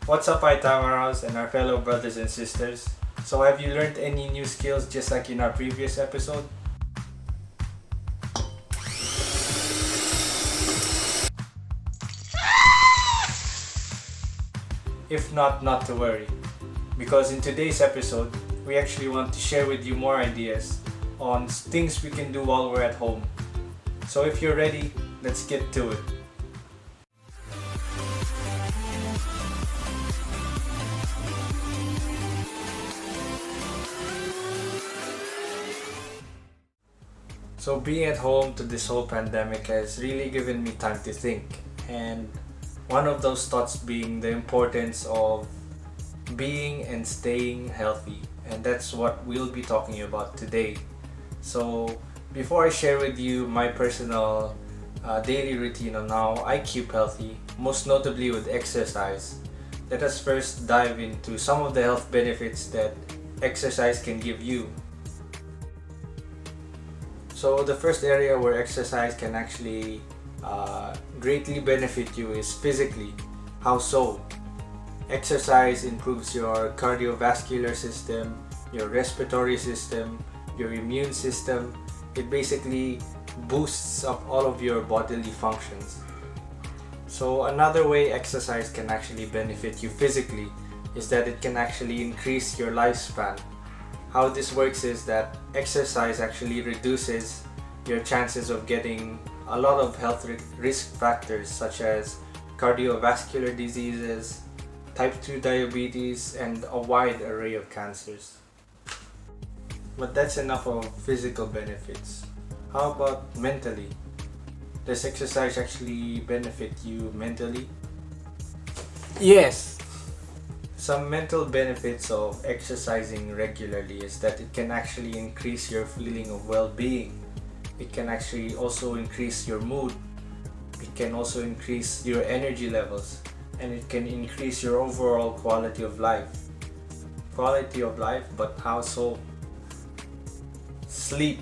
What's up, iTams and our fellow brothers and sisters? So, have you learned any new skills just like in our previous episode? If not, not to worry. Because in today's episode, we actually want to share with you more ideas on things we can do while we're at home. So, if you're ready, let's get to it. So being at home to this whole pandemic has really given me time to think, and one of those thoughts being the importance of being and staying healthy, and that's what we'll be talking about today. So before I share with you my personal daily routine on how I keep healthy, most notably with exercise, let us first dive into some of the health benefits that exercise can give you. So the first area where exercise can actually greatly benefit you is physically. How so? Exercise improves your cardiovascular system, your respiratory system, your immune system. It basically boosts up all of your bodily functions. So another way exercise can actually benefit you physically is that it can actually increase your lifespan. How this works is that exercise actually reduces your chances of getting a lot of health risk factors such as cardiovascular diseases, type 2 diabetes, and a wide array of cancers. But that's enough of physical benefits. How about mentally? Does exercise actually benefit you mentally? Yes. Some mental benefits of exercising regularly is that it can actually increase your feeling of well-being. It can actually also increase your mood. It can also increase your energy levels, and it can increase your overall quality of life. Quality of life, but how so? Sleep.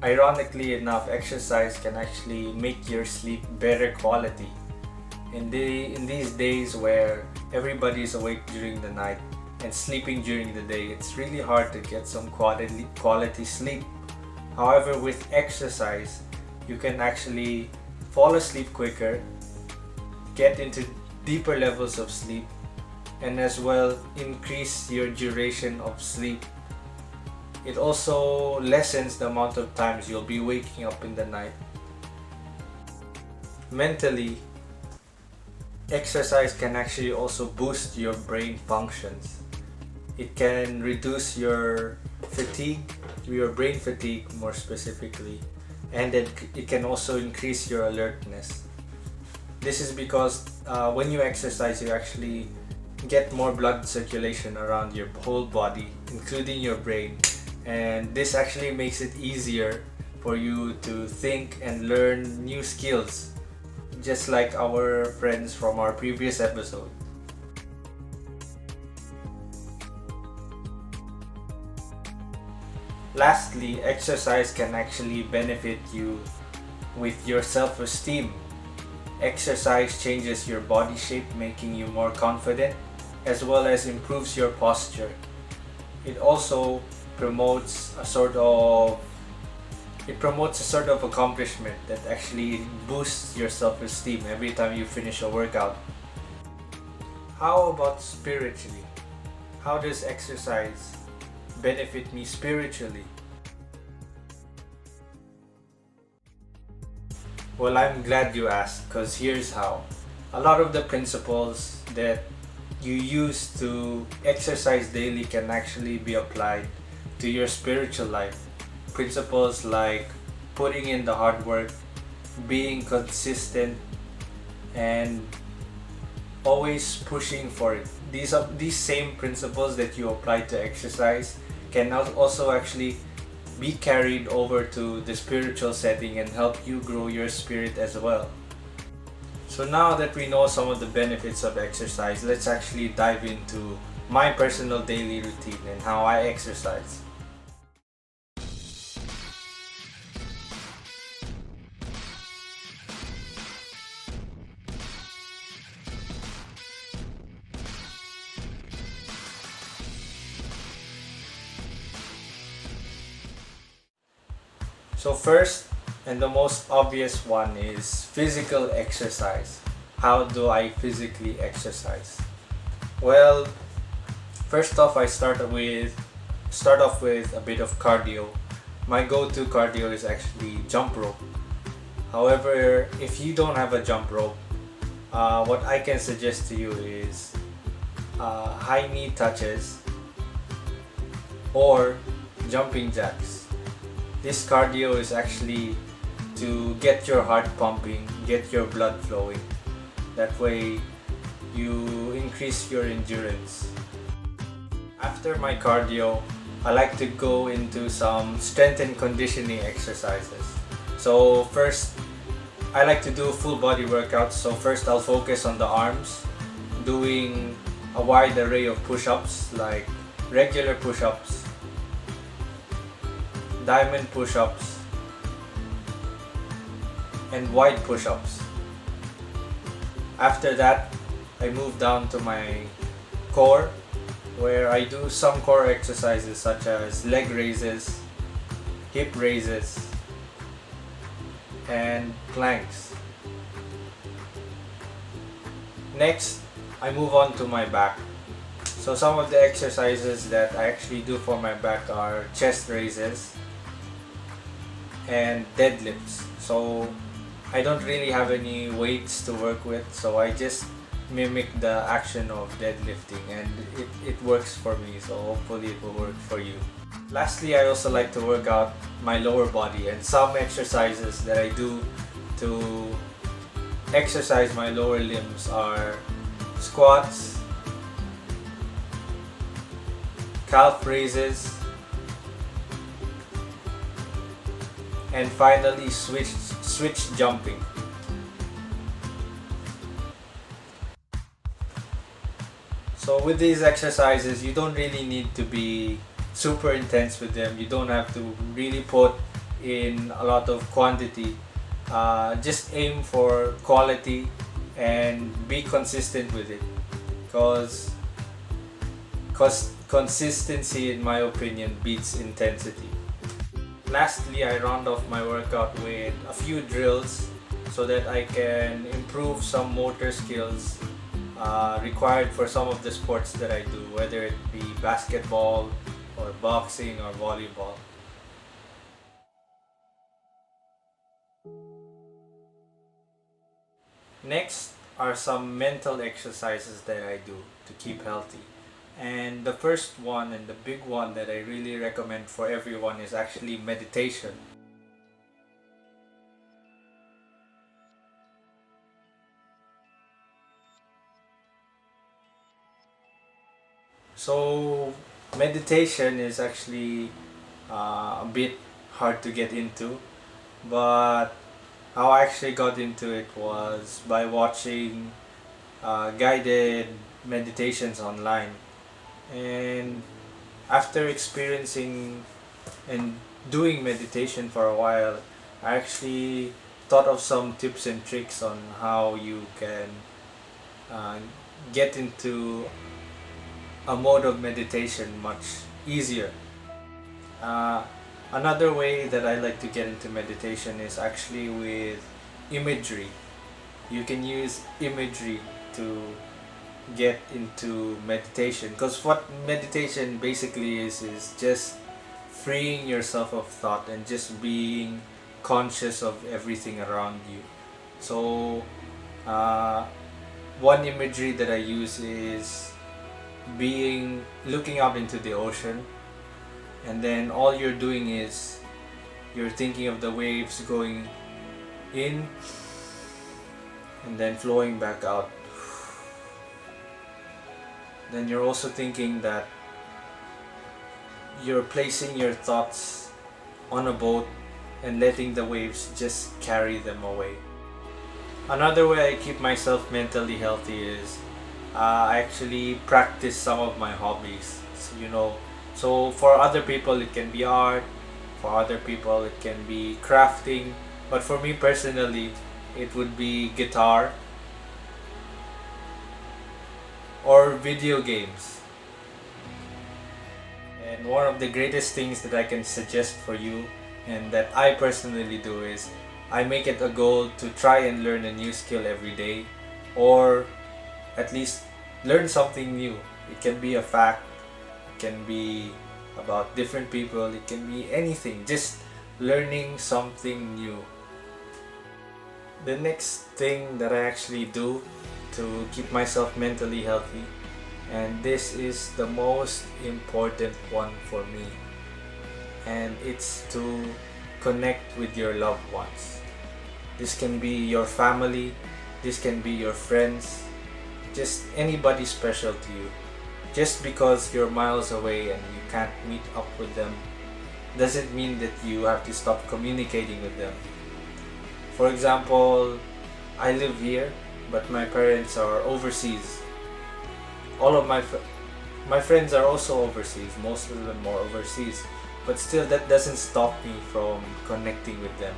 Ironically enough, exercise can actually make your sleep better quality. In these days where everybody is awake during the night and sleeping during the day, it's really hard to get some quality sleep. However, with exercise, you can actually fall asleep quicker, get into deeper levels of sleep, and as well increase your duration of sleep. It also lessens the amount of times you'll be waking up in the night. Mentally, exercise can actually also boost your brain functions. It can reduce your brain fatigue more specifically, and it can also increase your alertness. This is because when you exercise, you actually get more blood circulation around your whole body, including your brain, and this actually makes it easier for you to think and learn new skills, just like our friends from our previous episode. Lastly, exercise can actually benefit you with your self-esteem. Exercise changes your body shape, making you more confident, as well as improves your posture. It also promotes a sort of accomplishment that actually boosts your self-esteem every time you finish a workout. How about spiritually? How does exercise benefit me spiritually? Well, I'm glad you asked, because here's how. A lot of the principles that you use to exercise daily can actually be applied to your spiritual life. Principles like putting in the hard work, being consistent, and always pushing for it. These same principles that you apply to exercise can also actually be carried over to the spiritual setting and help you grow your spirit as well. So now that we know some of the benefits of exercise, let's actually dive into my personal daily routine and how I exercise. So first and the most obvious one is physical exercise. How do I physically exercise? Well, first off, I start off with a bit of cardio. My go-to cardio is actually jump rope. However, if you don't have a jump rope, what I can suggest to you is high knee touches or jumping jacks. This cardio is actually to get your heart pumping, get your blood flowing. That way you increase your endurance. After my cardio, I like to go into some strength and conditioning exercises. So first, I like to do full body workouts. So first I'll focus on the arms, doing a wide array of push-ups like regular push-ups, diamond push-ups, and wide push-ups. After that, I move down to my core, where I do some core exercises such as leg raises, hip raises, and planks. Next, I move on to my back. So some of the exercises that I actually do for my back are chest raises and deadlifts. So I don't really have any weights to work with, so I just mimic the action of deadlifting, and it works for me, so hopefully it will work for you. Lastly, I also like to work out my lower body, and some exercises that I do to exercise my lower limbs are squats, calf raises, and finally switch jumping. So with these exercises, you don't really need to be super intense with them. You don't have to really put in a lot of quantity. Just aim for quality and be consistent with it, because consistency, in my opinion, beats intensity. Lastly, I round off my workout with a few drills so that I can improve some motor skills required for some of the sports that I do, whether it be basketball or boxing or volleyball. Next are some mental exercises that I do to keep healthy. And the first one and the big one that I really recommend for everyone is actually meditation. So meditation is actually a bit hard to get into, but how I actually got into it was by watching guided meditations online. And after experiencing and doing meditation for a while, I actually thought of some tips and tricks on how you can uh, get into a mode of meditation much easier. Uh, Another way that I like to get into meditation is actually with imagery. You can use imagery to get into meditation, because what meditation basically is just freeing yourself of thought and just being conscious of everything around you. So uh, one imagery that I use is looking out into the ocean, and then all you're doing is you're thinking of the waves going in and then flowing back out. Then you're also thinking that you're placing your thoughts on a boat and letting the waves just carry them away. Another way I keep myself mentally healthy is I actually practice some of my hobbies. So for other people it can be art, for other people it can be crafting, but for me personally it would be guitar or video games. And one of the greatest things that I can suggest for you and that I personally do is I make it a goal to try and learn a new skill every day, or at least learn something new. It can be a fact, it can be about different people, it can be anything, just learning something new. The next thing that I actually do to keep myself mentally healthy, and this is the most important one for me, and it's to connect with your loved ones. This can be your family, this can be your friends, just anybody special to you. Just because you're miles away and you can't meet up with them doesn't mean that you have to stop communicating with them. For example, I live here, but my parents are overseas. All of my friends are also overseas. Most of them are overseas, but still that doesn't stop me from connecting with them.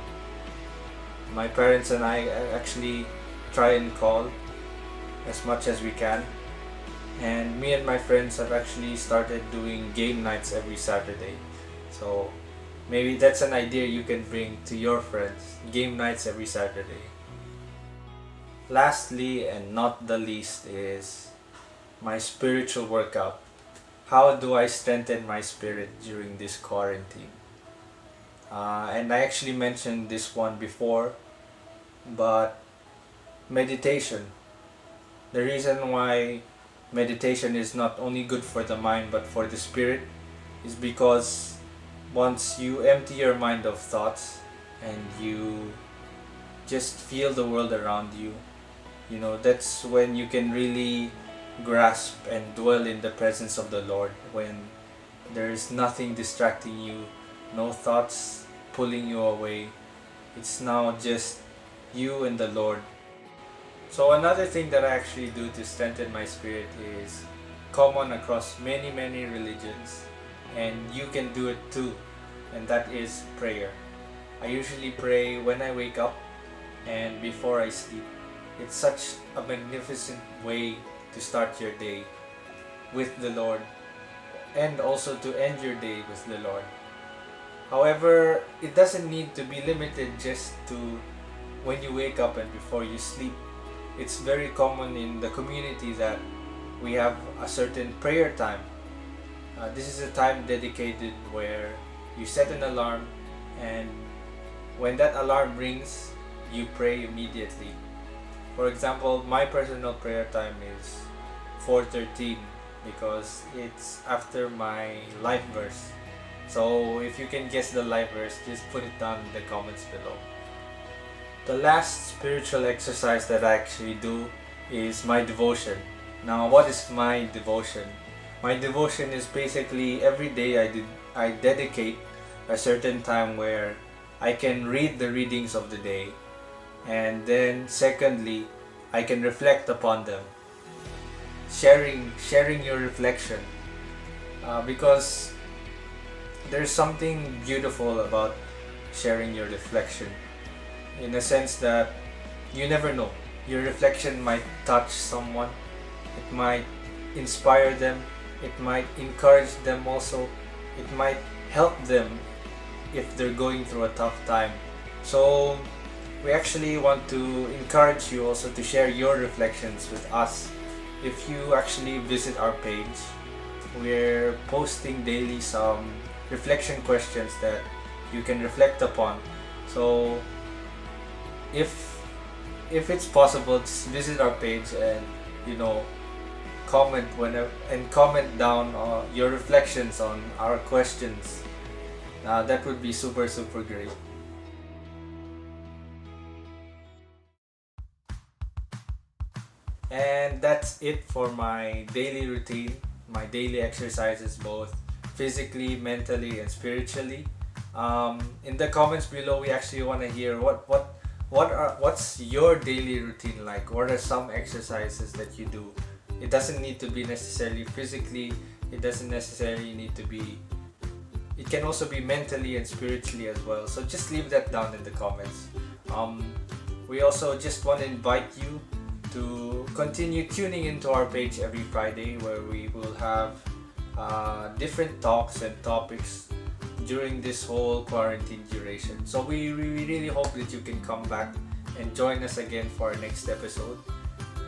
My parents and I actually try and call as much as we can, and me and my friends have actually started doing game nights every Saturday. So maybe that's an idea you can bring to your friends, game nights every Saturday. Lastly and not the least is my spiritual workout. How do I strengthen my spirit during this quarantine? And I actually mentioned this one before, but meditation. The reason why meditation is not only good for the mind but for the spirit is because once you empty your mind of thoughts and you just feel the world around you, that's when you can really grasp and dwell in the presence of the Lord, when there is nothing distracting you, no thoughts pulling you away. It's now just you and the Lord. So another thing that I actually do to strengthen my spirit is common across many religions, and you can do it too, and that is prayer. I usually pray when I wake up and before I sleep. It's such a magnificent way to start your day with the Lord, and also to end your day with the Lord. However, it doesn't need to be limited just to when you wake up and before you sleep. It's very common in the community that we have a certain prayer time. This is a time dedicated where you set an alarm, and when that alarm rings, you pray immediately. For example, my personal prayer time is 4:13 because it's after my life verse. So if you can guess the life verse, just put it down in the comments below. The last spiritual exercise that I actually do is my devotion. Now, what is my devotion? My devotion is basically every day I dedicate a certain time where I can read the readings of the day, and then secondly, I can reflect upon them. Sharing your reflection, because there's something beautiful about sharing your reflection, in a sense that you never know. Your reflection might touch someone, it might inspire them, it might encourage them also, it might help them if they're going through a tough time. So we actually want to encourage you also to share your reflections with us. If you actually visit our page, we're posting daily some reflection questions that you can reflect upon. So if it's possible, just visit our page and comment whenever, and comment down your reflections on our questions. That would be super great. And that's it for my daily routine, my daily exercises, both physically, mentally, and spiritually. In the comments below, we actually want to hear what's your daily routine like. What are some exercises that you do? It doesn't need to be necessarily physically. It doesn't necessarily need to be. It can also be mentally and spiritually as well. So just leave that down in the comments. We also just want to invite you to continue tuning into our page every Friday, where we will have different talks and topics during this whole quarantine duration. So we really hope that you can come back and join us again for our next episode.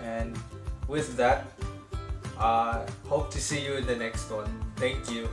And with that, hope to see you in the next one. Thank you.